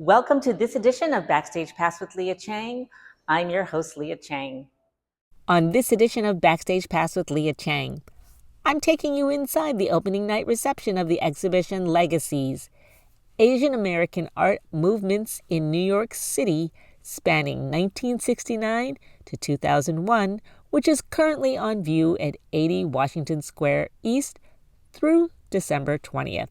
Welcome to this edition of Backstage Pass with Lia Chang. I'm your host, Lia Chang. On this edition of Backstage Pass with Lia Chang, I'm taking you inside the opening night reception of the exhibition Legacies, Asian American Art Movements in New York City, spanning 1969 to 2001, which is currently on view at 80 Washington Square East through December 20th.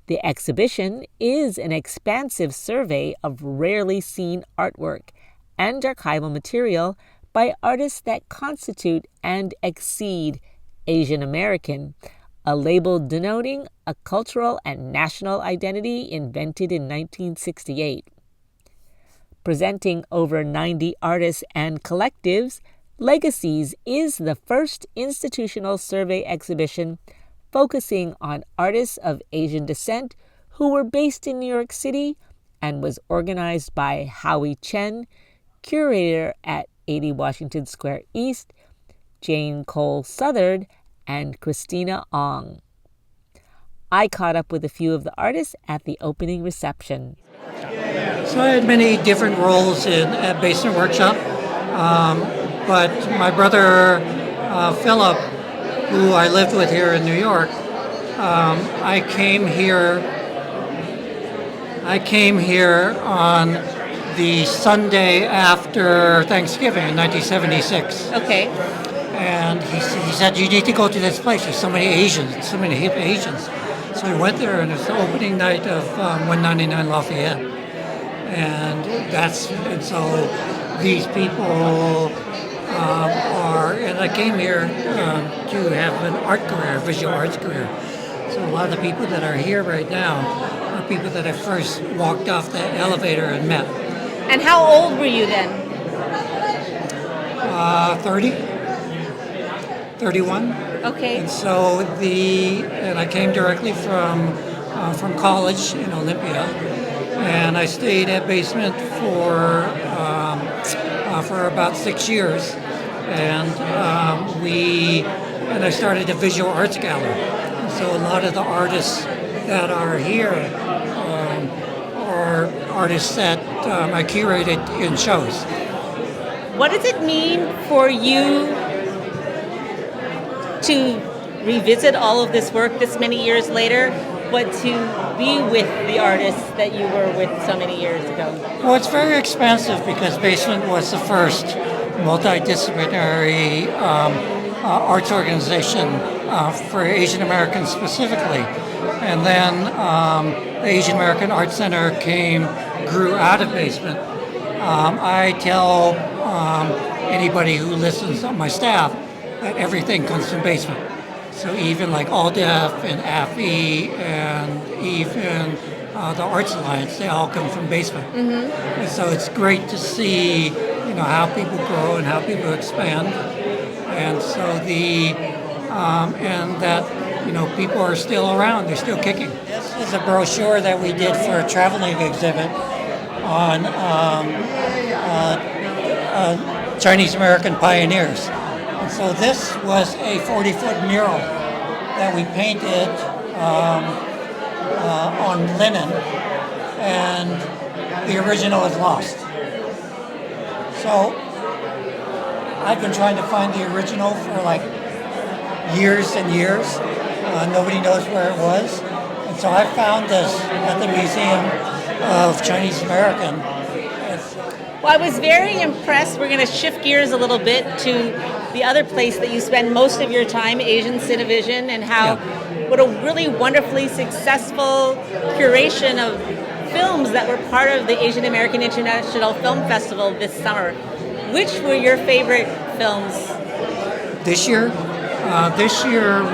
The exhibition is an expansive survey of rarely seen artwork and archival material by artists that constitute and exceed Asian American, a label denoting a cultural and national identity invented in 1968. Presenting over 90 artists and collectives, Legacies is the first institutional survey exhibition focusing on artists of Asian descent who were based in New York City and was organized by Howie Chen, Curator at 80 Washington Square East, Jayne Cole Southard, and Christina Huang. I caught up with a few of the artists at the opening reception. So I had many different roles at Basement Workshop, but my brother Philip, who I lived with here in New York, I came here on the Sunday after Thanksgiving in 1976. Okay. And he said, you need to go to this place. There's so many Asians, so many hip Asians. So we went there, and it's the opening night of 199 Lafayette. And so these people and I came here to have an art career, visual arts career. So a lot of the people that are here right now are people that I first walked off the elevator and met. And how old were you then? 30, 31. Okay. And so and I came directly from college in Olympia, and I stayed at Basement for about 6 years, and I started a visual arts gallery. So a lot of the artists that are here are artists that I curated in shows. What does it mean for you to revisit all of this work this many years later, but to be with the artists that you were with so many years ago? Well, it's very expansive because Basement was the first multidisciplinary arts organization for Asian Americans specifically. And then the Asian American Art Center grew out of Basement. I tell anybody who listens on my staff that everything comes from Basement. So even like All Deaf and AFI and even the Arts Alliance, they all come from Basement. Mm-hmm. And so it's great to see, how people grow and how people expand. And so and that, people are still around, they're still kicking. This is a brochure that we did for a traveling exhibit on Chinese American pioneers. And so this was a 40-foot mural that we painted on linen, and the original is lost. So I've been trying to find the original for like years and years. Nobody knows where it was. And so I found this at the Museum of Chinese American. Well, I was very impressed. We're going to shift gears a little bit to the other place that you spend most of your time, Asian Cinevision, and what a really wonderfully successful curation of films that were part of the Asian American International Film Festival this summer. Which were your favorite films? This year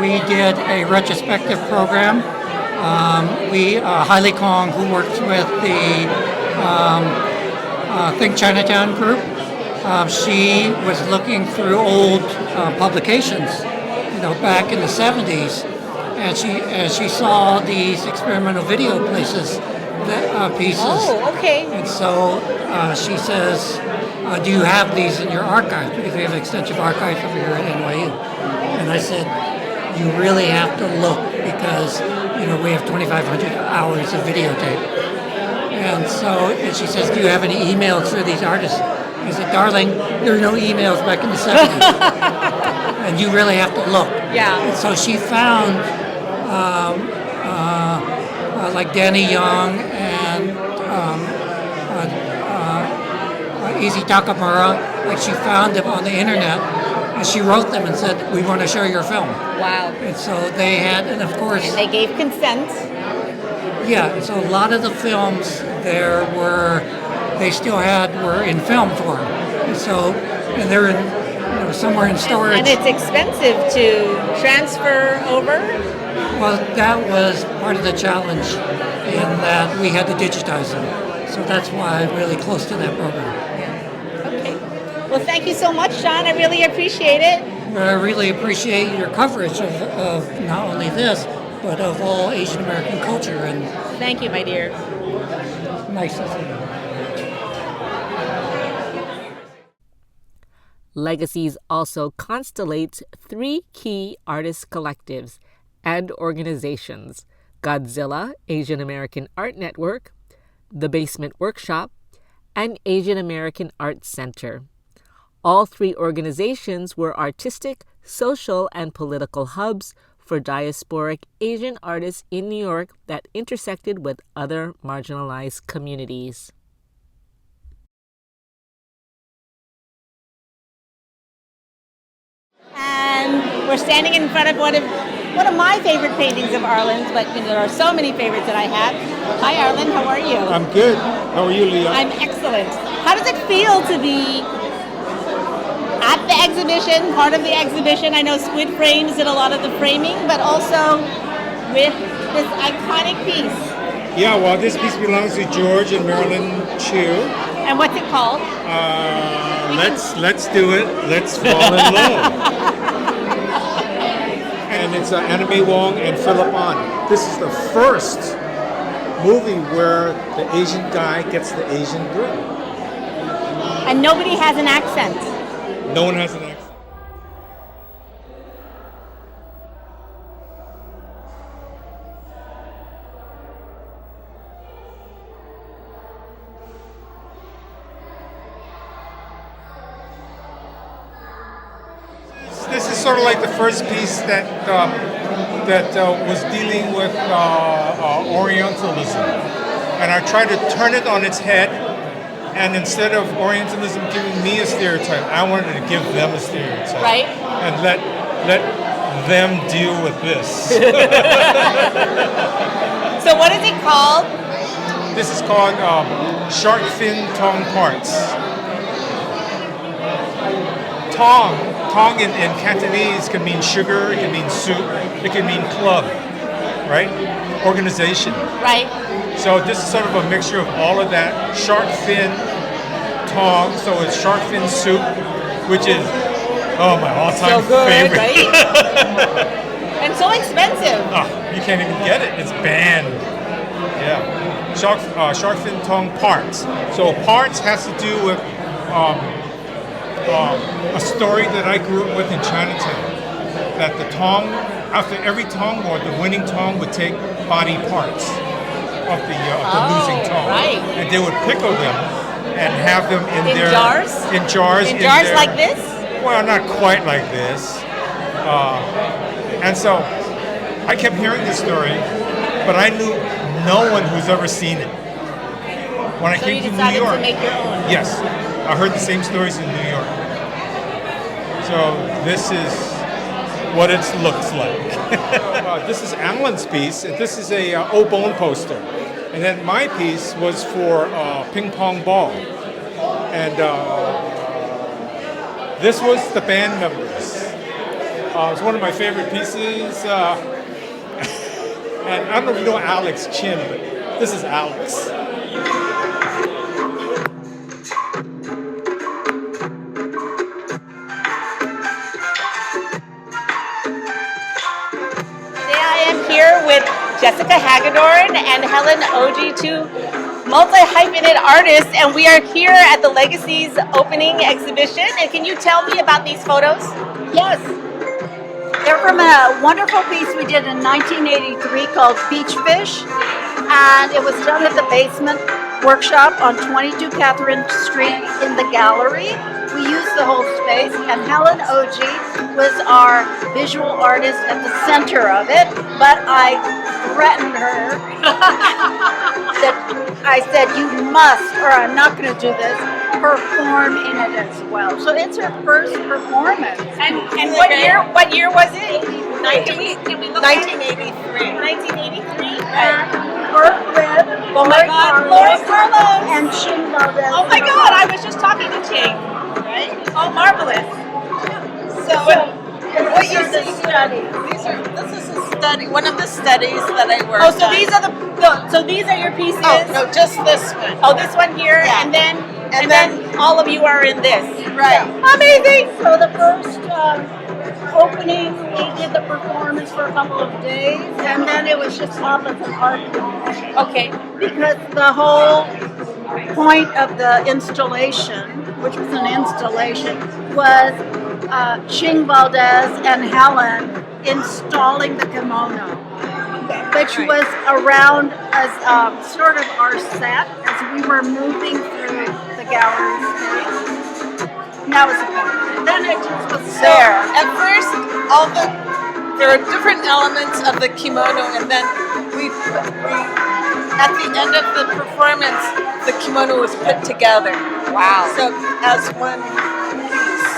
we did a retrospective program. Hailey Kong, who works with the Think Chinatown group, she was looking through old publications, back in the 70s, and she saw these experimental video pieces. Oh, okay. And so she says, do you have these in your archives? Because we have extensive archives over here at NYU. And I said, you really have to look because, we have 2,500 hours of videotape. And she says, do you have any emails for these artists? I said, darling, there are no emails back in the 70s. And you really have to look. Yeah. And so she found like Danny Young and Easy Takamura. Like she found them on the internet. And she wrote them and said, we want to show your film. Wow. And so they had, and of course... And they gave consent. Yeah, so a lot of the films they still were in film form. And they're in, somewhere in storage. And it's expensive to transfer over? Well, that was part of the challenge in that we had to digitize them. So that's why I'm really close to that program. Okay. Well, thank you so much, Sean. I really appreciate it. Well, I really appreciate your coverage of not only this, but of all Asian American culture. And thank you, my dear. Nice to see you. Legacies also constellates 3 key artist collectives and organizations: Godzilla Asian American Art Network, The Basement Workshop, and Asian American Art Center. All 3 organizations were artistic, social, and political hubs for diasporic Asian artists in New York that intersected with other marginalized communities. And we're standing in front of one of my favorite paintings of Arlan's, but there are so many favorites that I have. Hi, Arlan. How are you? I'm good. How are you, Lia? I'm excellent. How does it feel to be at the exhibition, part of the exhibition? I know Squid Frames did a lot of the framing, but also with this iconic piece. Yeah, well, this piece belongs to George and Marilyn Chu. And what's it called? Let's do it. Let's fall in love. And it's Anime Wong and Philip An. This is the first movie where the Asian guy gets the Asian girl. And nobody has an accent. No one has an accent. This is sort of like the first piece that was dealing with Orientalism, and I tried to turn it on its head. And instead of Orientalism giving me a stereotype, I wanted to give them a stereotype. Right. And let them deal with this. So what is it called? This is called shark fin tong parts. Tong in Cantonese can mean sugar, it can mean soup, it can mean club, right? Organization. Right. So this is sort of a mixture of all of that. Shark fin tong, so it's shark fin soup, which is, my all-time so good, favorite. Right? And so expensive. You can't even get it. It's banned. Yeah. Shark fin tong parts. So parts has to do with a story that I grew up with in Chinatown. That the tong, after every tong war, the winning tong would take body parts of the losing tong, right. and they would pickle them and have them in their jars. In jars. In jars like this. Well, not quite like this. And so I kept hearing this story, but I knew no one who's ever seen it. When I came to New York, to make your own. Yes, I heard the same stories in New York. So this is what it looks like. This is Arlan's piece. This is a old bone poster. And then my piece was for ping pong ball. And this was the band members. It's one of my favorite pieces. And I don't know if you know Alex Chin, but this is Alex. Here with Jessica Hagedorn and Helen Oji, 2 multi-hyphenate artists, and we are here at the Legacies opening exhibition. And can you tell me about these photos? Yes. They're from a wonderful piece we did in 1983 called Beach Fish, and it was done at the Basement workshop on 22 Catherine Street in the gallery. We used the whole space, and Helen Oji was our visual artist at the center of it, but I threatened her that I said, you must, or I'm not going to do this, perform in it as well. So it's her first performance. And what year was it? 1983. 1983. Work with Oh my God, Lori Carlos. and Ching Valdez. Oh my God, I was just talking to Ching. Right? Oh, marvelous. So, What is the study? This is a study, one of the studies that I worked on. so these are so these are your pieces. Oh, no, just this one. Oh, this one here, Yeah. and then all of you are in this. Right. Amazing. So the first opening, we did the performance for a couple of days, and then it was just up as an art wall. Okay. Because the whole point of the installation, which was an installation, was Ching Valdez and Helen installing the kimono, which was around as sort of our set as we were moving through the gallery space. And that was the point. Then it just was there. At first, there are different elements of the kimono, and then we at the end of the performance, the kimono was put together. Wow. So as one piece.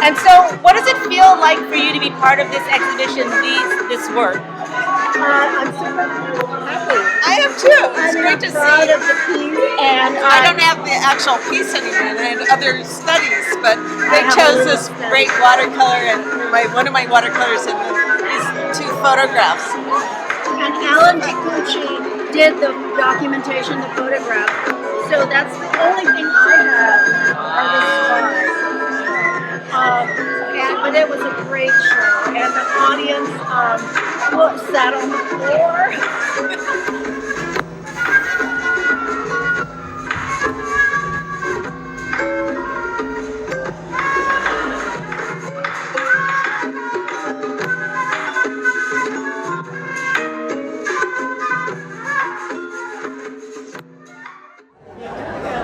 And so, what does it feel like for you to be part of this exhibition, this work? I'm super happy. I am too. It's I'm great to proud see. of the piece, and I don't have the actual piece anymore, and I had other studies, but they have a chose little this study. great watercolor, and one of my watercolors in these two photographs. And Alan Takuchi did the documentation, the photograph. So that's the only thing I have are the slides. But it was a great show, and the audience sat on the floor.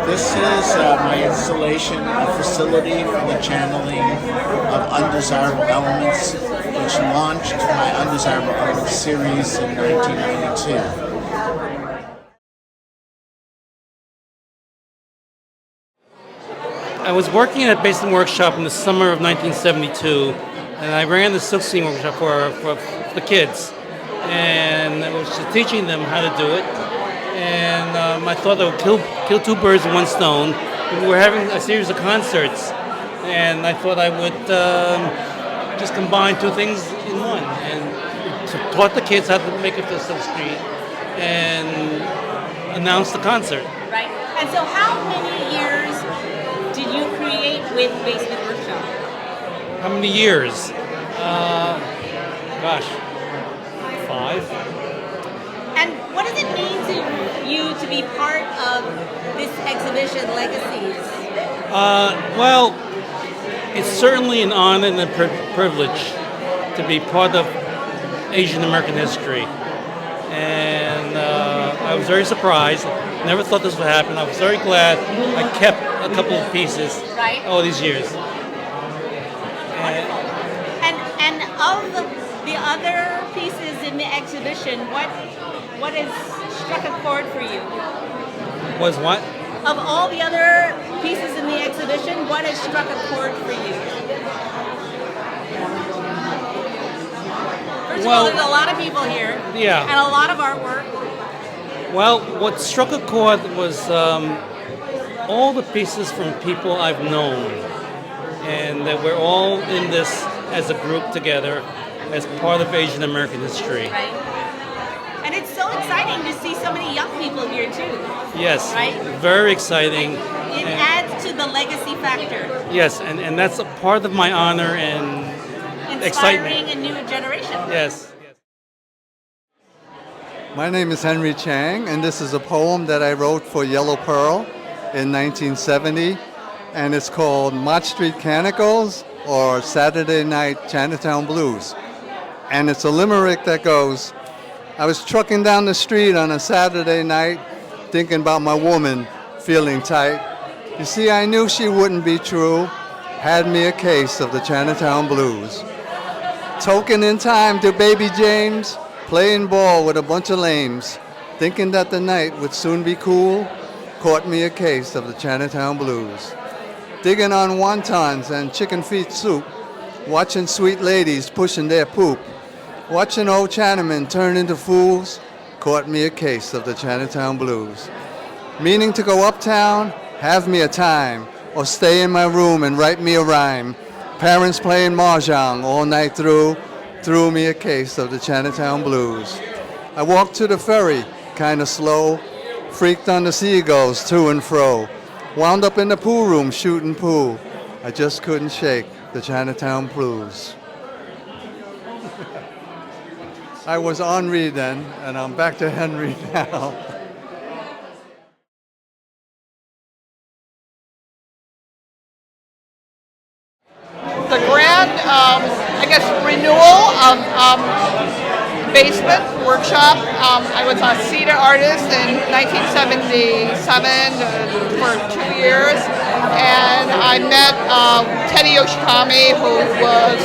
This is my installation, a facility for the channeling of undesirable elements, which launched my Undesirable Elements series in 1992. I was working at Basin Workshop in the summer of 1972, and I ran the silkscreen workshop for the kids, and I was just teaching them how to do it. And I thought I would kill two birds with one stone. We were having a series of concerts, and I thought I would just combine two things in one, and taught the kids how to make it to silkscreen, and announce the concert. Right. And so, how many years did you create with Basement Workshop? How many years? Gosh, 5. And what does it mean to you to be part of this exhibition, Legacies? Well, it's certainly an honor and a privilege to be part of Asian American history. And I was very surprised. Never thought this would happen. I was very glad I kept a couple of pieces all these years. And of the other pieces in the exhibition, what has struck a chord for you? Was what? Of all the other pieces in the exhibition, what has struck a chord for you? First of all, there's a lot of people here. Yeah. And a lot of artwork. Well, what struck a chord was all the pieces from people I've known, and that we're all in this as a group together as part of Asian American history. Right. And it's so exciting to see so many young people here too. Yes, Right? very exciting. It adds to the legacy factor, Yes, and that's a part of my honor and inspiring excitement. a new generation. Yes. My name is Henry Chang, and this is a poem that I wrote for Yellow Pearl in 1970, and it's called Mott Street Canticles or Saturday Night Chinatown Blues. And it's a limerick that goes, I was trucking down the street on a Saturday night, thinking about my woman, feeling tight. You see, I knew she wouldn't be true. Had me a case of the Chinatown blues. Token in time to baby James, playing ball with a bunch of lames, thinking that the night would soon be cool, caught me a case of the Chinatown blues. Digging on wontons and chicken feet soup, watching sweet ladies pushing their poop, watching old Chinamen turn into fools, caught me a case of the Chinatown blues. Meaning to go uptown, have me a time, or stay in my room and write me a rhyme. Parents playing mahjong all night through, threw me a case of the Chinatown blues. I walked to the ferry, kinda slow, freaked on the seagulls to and fro, wound up in the pool room shooting pool. I just couldn't shake the Chinatown blues. I was Henri then, and I'm back to Henry now. The grand, renewal of basement workshop. I was a Cedar artist in 1977 for 2 years, and I met Teddy Yoshikami, who was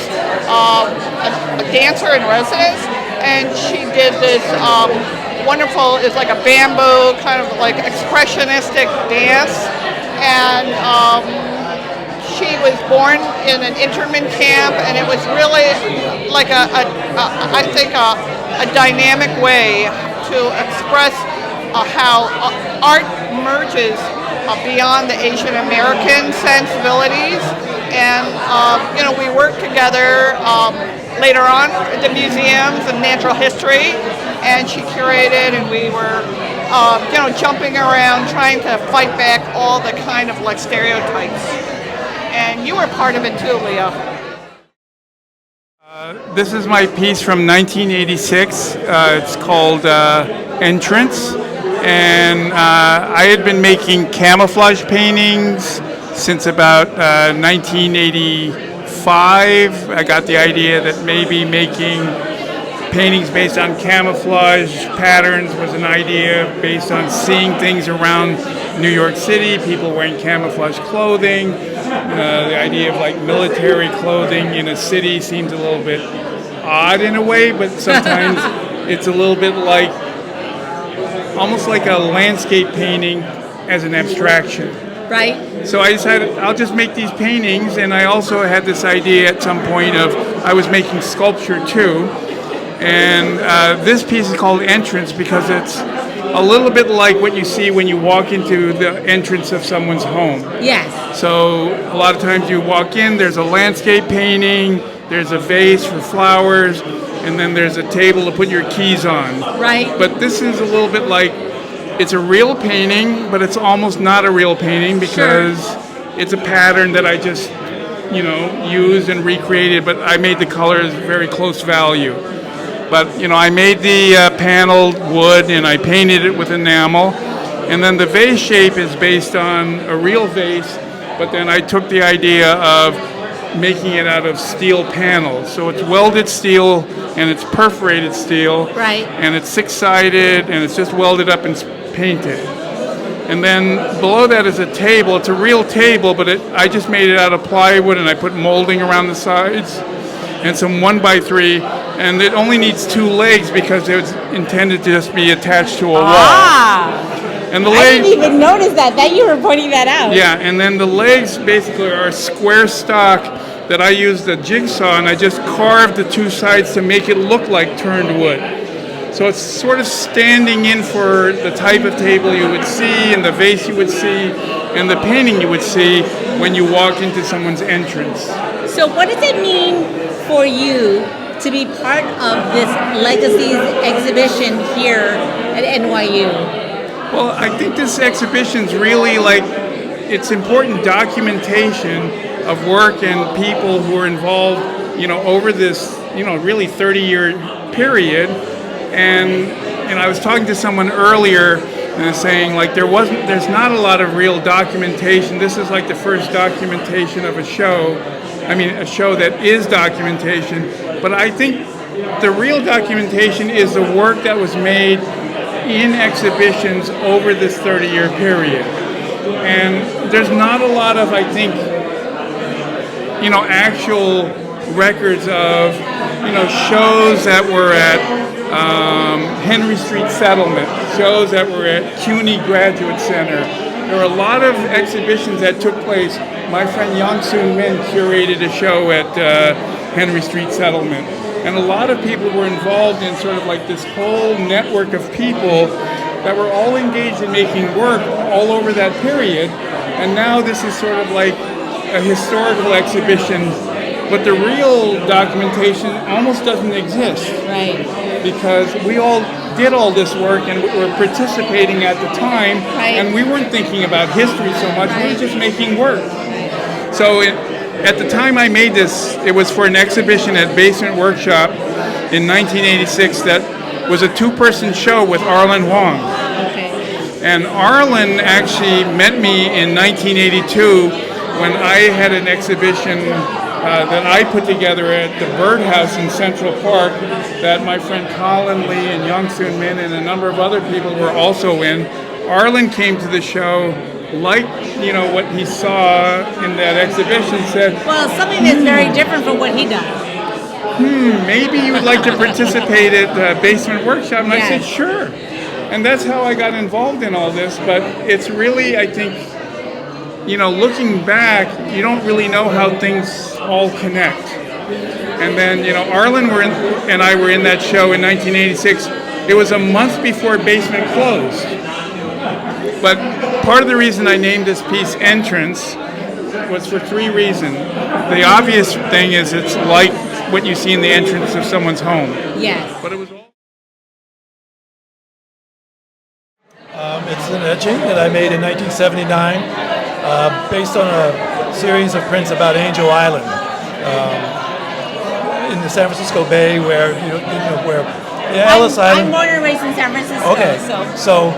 a dancer in residence, and she did this wonderful, it's like a bamboo kind of like expressionistic dance, and she was born in an internment camp, and it was really like a dynamic way to express how art merges beyond the Asian American sensibilities. And we worked together later on at the museums and natural history, and she curated, and we were jumping around trying to fight back all the kind of like stereotypes. And you were part of it too, Lia. This is my piece from 1986. It's called Entrance. And I had been making camouflage paintings since about 1985. I got the idea that maybe making paintings based on camouflage patterns was an idea based on seeing things around New York City, people wearing camouflage clothing. The idea of like military clothing in a city seems a little bit odd in a way, but sometimes it's a little bit like, almost like a landscape painting as an abstraction. Right. So I decided I'll just make these paintings, and I also had this idea at some point of I was making sculpture too. And this piece is called Entrance because it's a little bit like what you see when you walk into the entrance of someone's home. Yes. So a lot of times you walk in, there's a landscape painting, there's a vase for flowers, and then there's a table to put your keys on. Right. But this is a little bit like, it's a real painting, but it's almost not a real painting because it's a pattern that I just, used and recreated, but I made the colors very close value. But, I made the paneled wood and I painted it with enamel. And then the vase shape is based on a real vase, but then I took the idea of making it out of steel panels. So it's welded steel and it's perforated steel. Right. And it's six-sided and it's just welded up and painted. And then below that is a table. It's a real table, but I just made it out of plywood and I put molding around the sides and some 1x3, and it only needs 2 legs because it was intended to just be attached to a wall. And the I didn't even notice that. Thank you for pointing that out. Yeah, and then the legs basically are square stock that I used a jigsaw, and I just carved the 2 sides to make it look like turned wood. So it's sort of standing in for the type of table you would see, and the vase you would see, and the painting you would see when you walk into someone's entrance. So what does it mean for you to be part of this Legacies exhibition here at NYU? Well, I think this exhibition's really it's important documentation of work and people who are involved, over this, really 30-year period. And I was talking to someone earlier and saying there's not a lot of real documentation. This is like the first documentation of a show. A show that is documentation. But I think the real documentation is the work that was made in exhibitions over this 30-year period. And there's not a lot of, I think, actual records of, shows that were at Henry Street Settlement, shows that were at CUNY Graduate Center. There were a lot of exhibitions that took place. My friend Yang Soon Min curated a show at Henry Street Settlement. And a lot of people were involved in sort of like this whole network of people that were all engaged in making work all over that period. And now this is sort of like a historical exhibition, but the real documentation almost doesn't exist. Right. Because we all did all this work and were participating at the time, and we weren't thinking about history so much, we were just making work. So at the time I made this, it was for an exhibition at Basement Workshop in 1986 that was a two-person show with Arlan Huang. And Arlan actually met me in 1982 when I had an exhibition that I put together at the Birdhouse in Central Park that my friend Colin, Lee, and Yang Soon Min and a number of other people were also in. Arlan came to the show, liked, what he saw in that exhibition, said, well, something that's very different from what he does. Maybe you would like to participate at Basement Workshop. And I said, sure. And that's how I got involved in all this. But it's really, I think, looking back, you don't really know how things all connect. And then, Arlan and I were in that show in 1986. It was a month before Basement closed. But part of the reason I named this piece Entrance was for three reasons. The obvious thing is it's like what you see in the entrance of someone's home. Yes. But it was all... It's an etching that I made in 1979, based on a series of prints about Angel Island in the San Francisco Bay, where where Ellis Island. I'm born and raised in San Francisco. Okay, so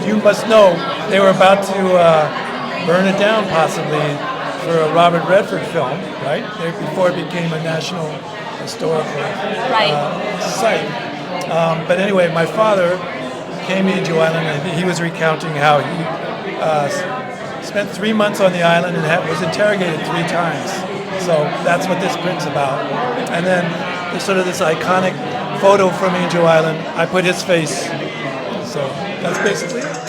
you must know they were about to burn it down, possibly for a Robert Redford film, right? Before it became a national historical site. But anyway, my father came to Angel Island, and he was recounting how he spent 3 months on the island and was interrogated 3 times. So that's what this print's about. And then there's sort of this iconic photo from Angel Island. I put his face. So that's basically it.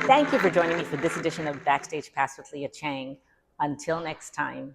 Thank you for joining me for this edition of Backstage Pass with Lia Chang. Until next time.